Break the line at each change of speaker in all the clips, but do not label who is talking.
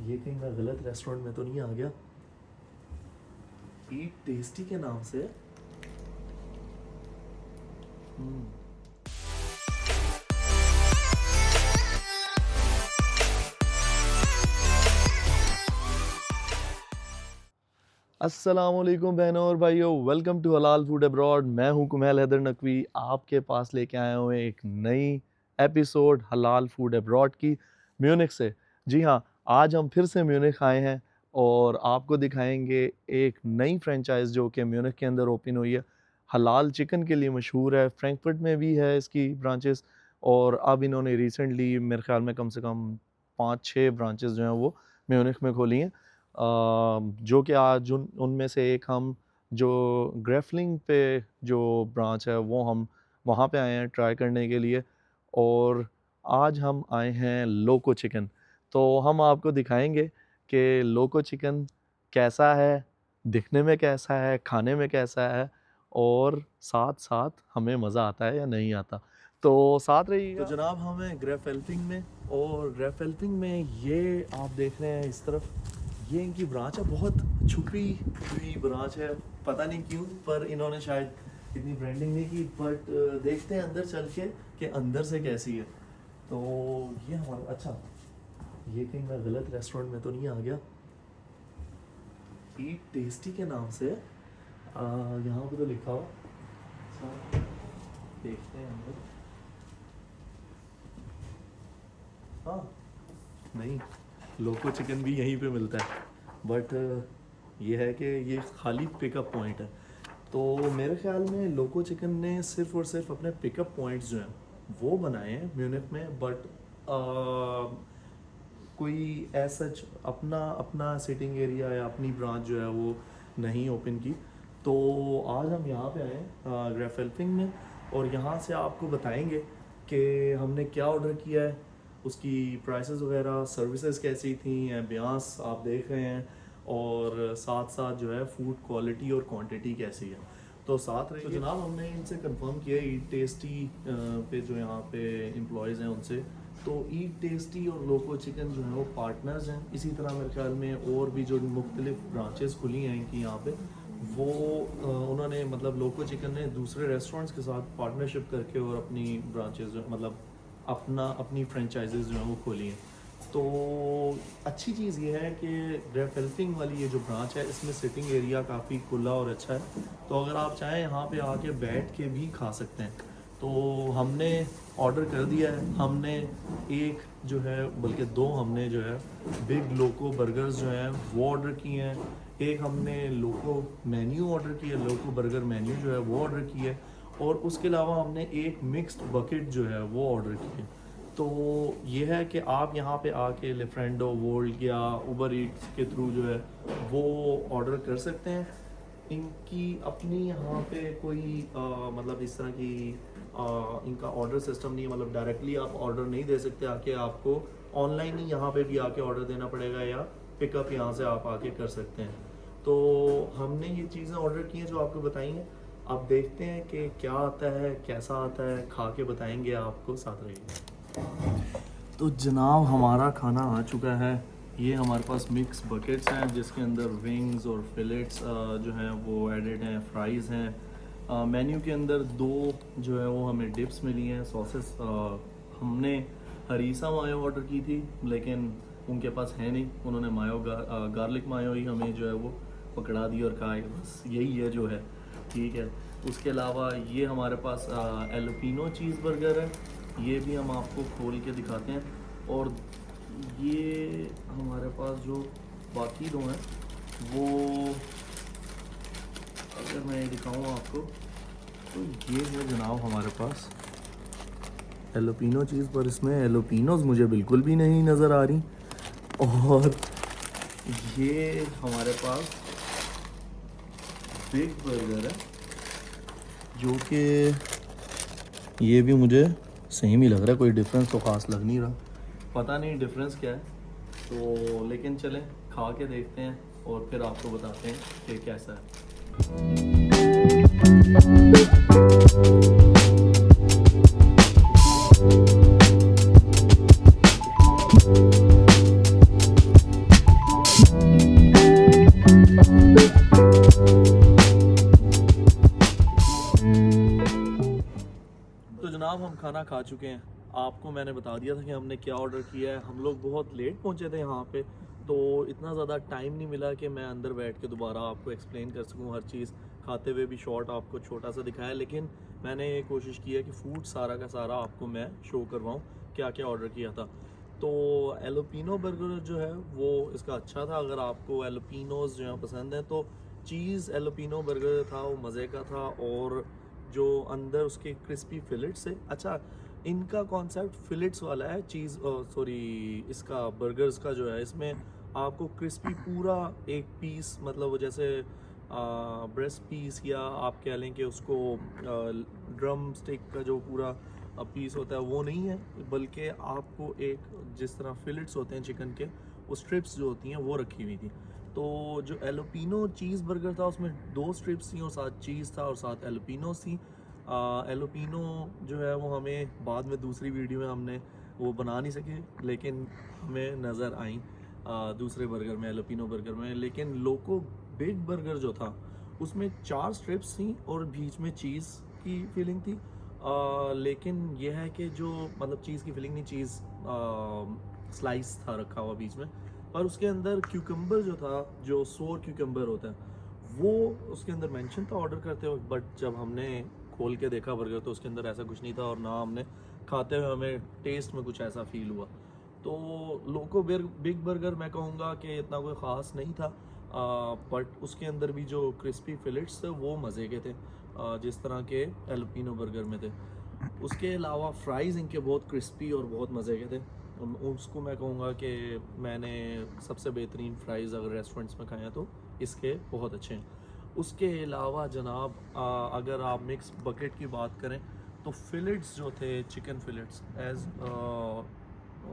ये कहीं मैं गलत रेस्टोरेंट में तो नहीं आ गया? ईट टेस्टी के नाम से। अस्सलामुअलैकुम बहनों और भाइयों, वेलकम टू हलाल फूड अब्रॉड। मैं हूं कुमैल हैदर नकवी, आपके पास लेके आए हुए एक नई एपिसोड हलाल फूड अब्रॉड की म्यूनिख से। जी हाँ, आज हम फिर से म्यूनिख आए हैं और आपको दिखाएंगे एक नई फ्रेंचाइज जो कि म्यूनिख के अंदर ओपन हुई है। हलाल चिकन के लिए मशहूर है, फ्रैंकफर्ट में भी है इसकी ब्रांचेस, और अब इन्होंने रिसेंटली मेरे ख्याल में कम से कम 5-6 ब्रांचेस जो हैं वो म्यूनिख में खोली हैं। जो कि आज उनमें से एक हम जो ग्रेफलिंग पे जो ब्रांच है वो हम वहाँ पे आए हैं ट्राई करने के लिए। और आज हम आए हैं लोको चिकन, तो हम आपको दिखाएंगे कि लोको चिकन कैसा है, दिखने में कैसा है, खाने में कैसा है, और साथ साथ हमें मज़ा आता है या नहीं आता। तो साथ रहिएगा। तो जनाब हम हैं ग्रेफेल्पिंग में, और ग्रेफेल्पिंग में ये आप देख रहे हैं इस तरफ, ये इनकी ब्रांच है। बहुत छुपी हुई ब्रांच है, पता नहीं क्यों, पर इन्होंने शायद इतनी ब्रांडिंग नहीं की। बट देखते हैं अंदर चल के कि अंदर से कैसी है। तो ये हमारा, अच्छा ये कहीं मैं गलत रेस्टोरेंट में तो नहीं आ गया? ईट टेस्टी के नाम से यहाँ पे तो लिखा हुआ। अच्छा, देखते हैं अंदर। हाँ, नहीं, लोको चिकन भी यहीं पे मिलता है, बट ये है कि ये खाली पिकअप पॉइंट है। तो मेरे ख्याल में लोको चिकन ने सिर्फ और सिर्फ अपने पिकअप पॉइंट्स जो हैं वो बनाए हैं म्यूनिख में, बट कोई ऐसा अपना अपना सिटिंग एरिया या अपनी ब्रांच जो है वो नहीं ओपन की। तो आज हम यहाँ पे आए हैं ग्रेफेल्पिंग में, और यहाँ से आपको बताएंगे कि हमने क्या ऑर्डर किया है, उसकी प्राइसेस वगैरह, सर्विसेज कैसी थी, एम्बियंस आप देख रहे हैं, और साथ साथ जो है फूड क्वालिटी और क्वांटिटी कैसी है। तो साथ रहिए। तो जनाब हमने इनसे कंफर्म किया ईट टेस्टी पे जो यहाँ पे एम्प्लॉयज़ हैं उनसे, तो ईट टेस्टी और लोको चिकन जो है वो पार्टनर्स हैं। इसी तरह मेरे ख्याल में और भी जो मुख्तलिफ ब्रांचेस खुली हैं इनकी यहाँ पे, वो उन्होंने मतलब लोको चिकन ने दूसरे रेस्टोरेंट्स के साथ पार्टनरशिप करके और अपनी ब्रांचेस मतलब अपनी फ्रेंचाइजेज जो हैं वो खोली हैं। तो अच्छी चीज़ ये है कि ग्रेफेल्पिंग वाली ये जो ब्रांच है इसमें सिटिंग एरिया काफ़ी खुला और अच्छा है। तो अगर आप चाहें यहाँ पे आके बैठ के भी खा सकते हैं। तो हमने ऑर्डर कर दिया है, हमने एक जो है बल्कि दो हमने जो है बिग लोको बर्गर्स जो हैं वो ऑर्डर किए हैं। एक हमने लोको मेन्यू ऑर्डर किया, लोको बर्गर मेन्यू जो है वो ऑर्डर किया है, और उसके अलावा हमने एक मिक्स्ड बकेट जो है वो ऑर्डर किए। तो ये है कि आप यहाँ पे आके लेफ्रेंडो, वोल्ट या उबर ईट्स के थ्रू जो है वो ऑर्डर कर सकते हैं। इनकी अपनी यहाँ पे कोई मतलब इस तरह की इनका ऑर्डर सिस्टम नहीं है, मतलब डायरेक्टली आप ऑर्डर नहीं दे सकते आके, आपको ऑनलाइन ही यहाँ पे भी आके ऑर्डर देना पड़ेगा, या पिकअप यहाँ से आप आके कर सकते हैं। तो हमने ये चीज़ें ऑर्डर की हैं जो आपको बताई हैं। अब देखते हैं कि क्या आता है, कैसा आता है, खा के बताएंगे आपको, साथ रहिए। तो जनाब हमारा खाना आ चुका है। ये हमारे पास मिक्स बकेट्स हैं जिसके अंदर विंग्स और फिलेट्स जो हैं वो एडेड हैं, फ्राइज़ हैं। मेन्यू के अंदर दो जो है वो हमें डिप्स मिली हैं, सॉसेस। हमने हरीसा मायो ऑर्डर की थी, लेकिन उनके पास है नहीं, उन्होंने मायो गार्लिक मायो ही हमें जो है वो पकड़ा दी और कहा बस यही है जो है, ठीक है। उसके अलावा ये हमारे पास एलोपिनो चीज़ बर्गर है, ये भी हम आपको खोल के दिखाते हैं। और ये हमारे पास जो बाकी दो हैं वो अगर मैं दिखाऊँ आपको, तो ये है जनाब हमारे पास एलोपिनो चीज़, पर इसमें एलोपिनोज मुझे बिल्कुल भी नहीं नज़र आ रही। और ये हमारे पास बिग बर्गर है, जो कि ये भी मुझे सेम ही लग रहा है, कोई डिफरेंस तो ख़ास लग नहीं रहा, पता नहीं डिफरेंस क्या है। तो लेकिन चलें खा के देखते हैं और फिर आपको बताते हैं कि कैसा है। खाना खा चुके हैं। आपको मैंने बता दिया था कि हमने क्या ऑर्डर किया है। हम लोग बहुत लेट पहुंचे थे यहाँ पे, तो इतना ज़्यादा टाइम नहीं मिला कि मैं अंदर बैठ के दोबारा आपको एक्सप्लेन कर सकूँ हर चीज़। खाते हुए भी शॉर्ट आपको छोटा सा दिखाया, लेकिन मैंने ये कोशिश की है कि फूड सारा का सारा आपको मैं शो करवाऊँ क्या क्या ऑर्डर किया था। तो एलोपिनो बर्गर जो है वो इसका अच्छा था। अगर आपको एलोपिनोज जो है पसंद है तो चीज़ एलोपिनो बर्गर था वो मज़े का था, और जो अंदर उसके क्रिस्पी फिलेट्स है। अच्छा, इनका कॉन्सेप्ट फिलेट्स वाला है, चीज़ सॉरी इसका बर्गर्स का जो है, इसमें आपको क्रिस्पी पूरा एक पीस, मतलब वो जैसे ब्रेस्ट पीस, या आप कह लें कि उसको ड्रम स्टिक का जो पूरा पीस होता है वो नहीं है, बल्कि आपको एक जिस तरह फिलेट्स होते हैं चिकन के, वो स्ट्रिप्स जो होती हैं वो रखी हुई थी। तो जो एलोपिनो चीज़ बर्गर था उसमें 2 स्ट्रिप्स थी और साथ चीज़ था और साथ एलोपिनोस थी। एलोपिनो जो है वो हमें बाद में दूसरी वीडियो में हमने वो बना नहीं सके, लेकिन हमें नज़र आई दूसरे बर्गर में, एलोपिनो बर्गर में। लेकिन लोको बिग बर्गर जो था उसमें 4 स्ट्रिप्स थी और बीच में चीज़ की फीलिंग थी। लेकिन यह है कि जो मतलब चीज़ की फीलिंग नहीं, चीज़ स्लाइस था रखा हुआ बीच में, पर उसके अंदर क्यूकम्बर जो था, जो सोर क्यूकम्बर होता है, वो उसके अंदर मेंशन था ऑर्डर करते वक्त। बट जब हमने खोल के देखा बर्गर तो उसके अंदर ऐसा कुछ नहीं था, और ना हमने खाते हुए हमें टेस्ट में कुछ ऐसा फील हुआ। तो लोको बिग बर्गर मैं कहूँगा कि इतना कोई ख़ास नहीं था, बट उसके अंदर भी जो क्रिस्पी फिलेट्स थे वो मज़े के थे, जिस तरह के एलोपिनो बर्गर में थे। उसके अलावा फ्राइज़ इनके बहुत क्रिस्पी और बहुत मज़े के थे। उसको मैं कहूँगा कि मैंने सबसे बेहतरीन फ्राइज़ अगर रेस्टोरेंट्स में खाए हैं तो इसके बहुत अच्छे हैं। उसके अलावा जनाब, अगर आप मिक्स बकेट की बात करें तो फिलेट्स जो थे, chicken fillets, as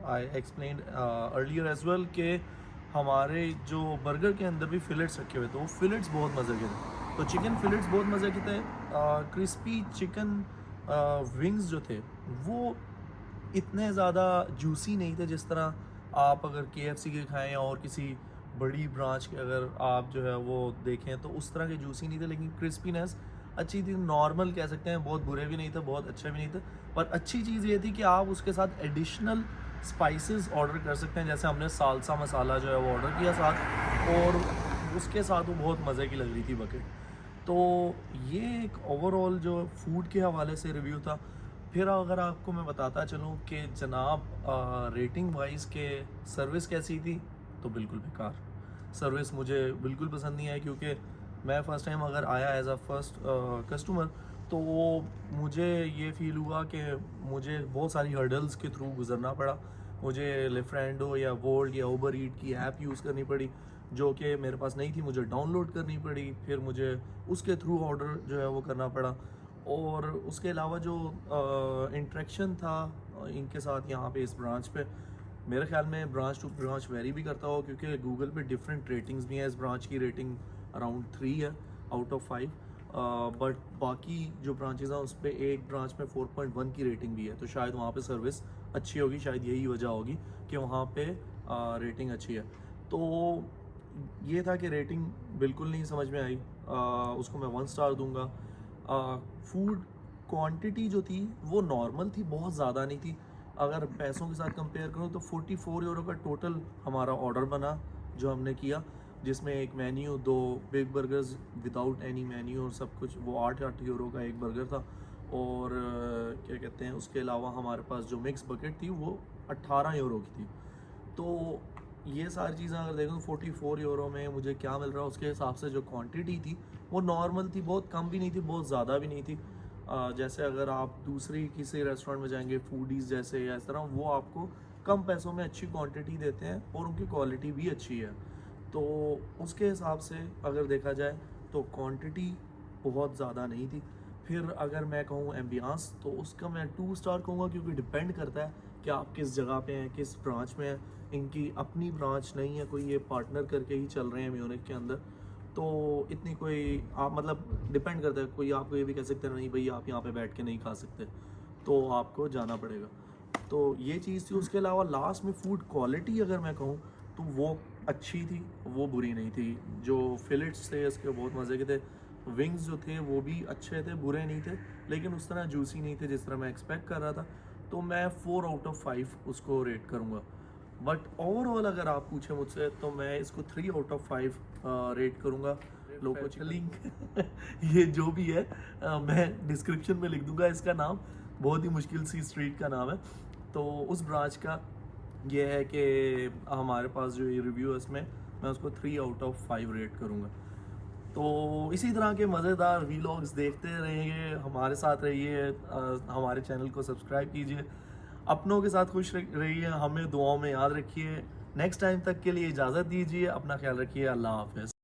I explain earlier as well, के हमारे जो बर्गर के अंदर भी फिलेट्स रखे हुए थे, वो फिलेट्स बहुत मज़े के थे। तो चिकन फिलेट्स बहुत मज़े के थे। क्रिस्पी चिकन विंग्स जो थे वो इतने ज़्यादा जूसी नहीं थे, जिस तरह आप अगर KFC के खाएं या और किसी बड़ी ब्रांच के अगर आप जो है वो देखें तो उस तरह के जूसी नहीं थे। लेकिन क्रिस्पीनेस अच्छी थी, नॉर्मल कह सकते हैं, बहुत बुरे भी नहीं थे, बहुत अच्छे भी नहीं थे। पर अच्छी चीज़ ये थी कि आप उसके साथ एडिशनल स्पाइसेस ऑर्डर कर सकते हैं। जैसे हमने सालसा मसाला जो है वो ऑर्डर किया साथ, और उसके साथ वो बहुत मज़े की लग रही थी बकेट। तो ये एक ओवरऑल जो फूड के हवाले से रिव्यू था। फिर अगर आपको मैं बताता चलूँ कि जनाब रेटिंग वाइज के सर्विस कैसी थी, तो बिल्कुल बेकार। सर्विस मुझे बिल्कुल पसंद नहीं आई, क्योंकि मैं फ़र्स्ट टाइम अगर आया एज अ फर्स्ट कस्टमर, तो वो मुझे ये फ़ील हुआ कि मुझे बहुत सारी हर्डल्स के थ्रू गुजरना पड़ा। मुझे लिफ्रेंडो या वोल्ट या उबर ईट की ऐप यूज़ करनी पड़ी, जो कि मेरे पास नहीं थी, मुझे डाउनलोड करनी पड़ी, फिर मुझे उसके थ्रू ऑर्डर जो है वो करना पड़ा। और उसके अलावा जो इंटरेक्शन था इनके साथ यहाँ पे इस ब्रांच पे, मेरे ख्याल में ब्रांच टू ब्रांच वेरी भी करता हो, क्योंकि गूगल पे डिफरेंट रेटिंग्स भी हैं। इस ब्रांच की रेटिंग अराउंड 3 है आउट ऑफ 5, बट बाकी जो ब्रांचेज हैं उस पर एक ब्रांच में 4.1 की रेटिंग भी है। तो शायद वहाँ पे सर्विस अच्छी होगी, शायद यही वजह होगी कि वहाँ पे रेटिंग अच्छी है। तो ये था कि रेटिंग बिल्कुल नहीं समझ में आई, उसको मैं 1 स्टार दूंगा। फूड क्वांटिटी जो थी वो नॉर्मल थी, बहुत ज़्यादा नहीं थी। अगर पैसों के साथ कंपेयर करूँ तो 44 यूरो का टोटल हमारा ऑर्डर बना जो हमने किया, जिसमें एक menu, 2 big burgers without any menu और सब कुछ, वो 8 यूरो का एक बर्गर था। और क्या कहते हैं, उसके अलावा हमारे पास जो मिक्स बकेट थी वो 18 यूरो की थी। तो ये सारी चीज़ें अगर देखूँ 44 यूरो में मुझे क्या मिल रहा है, उसके हिसाब से जो क्वांटिटी थी वो नॉर्मल थी, बहुत कम भी नहीं थी, बहुत ज़्यादा भी नहीं थी। जैसे अगर आप दूसरी किसी रेस्टोरेंट में जाएंगे, फूडीज़ जैसे या इस तरह, वो आपको कम पैसों में अच्छी क्वांटिटी देते हैं और उनकी क्वालिटी भी अच्छी है। तो उसके हिसाब से अगर देखा जाए तो क्वांटिटी बहुत ज़्यादा नहीं थी। फिर अगर मैं कहूँ एम्बियंस, तो उसका मैं 2 स्टार कहूँगा, क्योंकि डिपेंड करता है कि आप किस जगह पे हैं, किस ब्रांच में हैं। इनकी अपनी ब्रांच नहीं है कोई, ये पार्टनर करके ही चल रहे हैं म्यूनिख के अंदर। तो इतनी कोई आप मतलब डिपेंड करता है, कोई आपको ये भी कह सकते हैं नहीं भाई आप यहाँ पे बैठ के नहीं खा सकते, तो आपको जाना पड़ेगा। तो ये चीज़ थी। उसके अलावा लास्ट में फूड क्वालिटी अगर मैं कहूँ तो वो अच्छी थी, वो बुरी नहीं थी। जो फिलेट्स थे इसके बहुत मज़े के थे, विंग्स जो थे वो भी अच्छे थे, बुरे नहीं थे, लेकिन उस तरह जूसी नहीं थे जिस तरह मैं एक्सपेक्ट कर रहा था। तो मैं 4 आउट ऑफ 5 उसको रेट करूँगा। बट ओवरऑल अगर आप पूछें मुझसे तो मैं इसको 3 आउट ऑफ 5 रेट करूँगा। लोगों को लिंक ये जो भी है मैं डिस्क्रिप्शन में लिख दूंगा इसका नाम, बहुत ही मुश्किल सी स्ट्रीट का नाम है। तो उस ब्रांच का ये है कि हमारे पास जो ये रिव्यू है इसमें मैं उसको 3 आउट ऑफ 5 रेट करूँगा। तो इसी तरह के मज़ेदार वीलॉग्स देखते रहिए, हमारे साथ रहिए, हमारे चैनल को सब्सक्राइब कीजिए, अपनों के साथ खुश रहिए, हमें दुआओं में याद रखिए। नेक्स्ट टाइम तक के लिए इजाज़त दीजिए, अपना ख्याल रखिए, अल्लाह हाफ़िज़।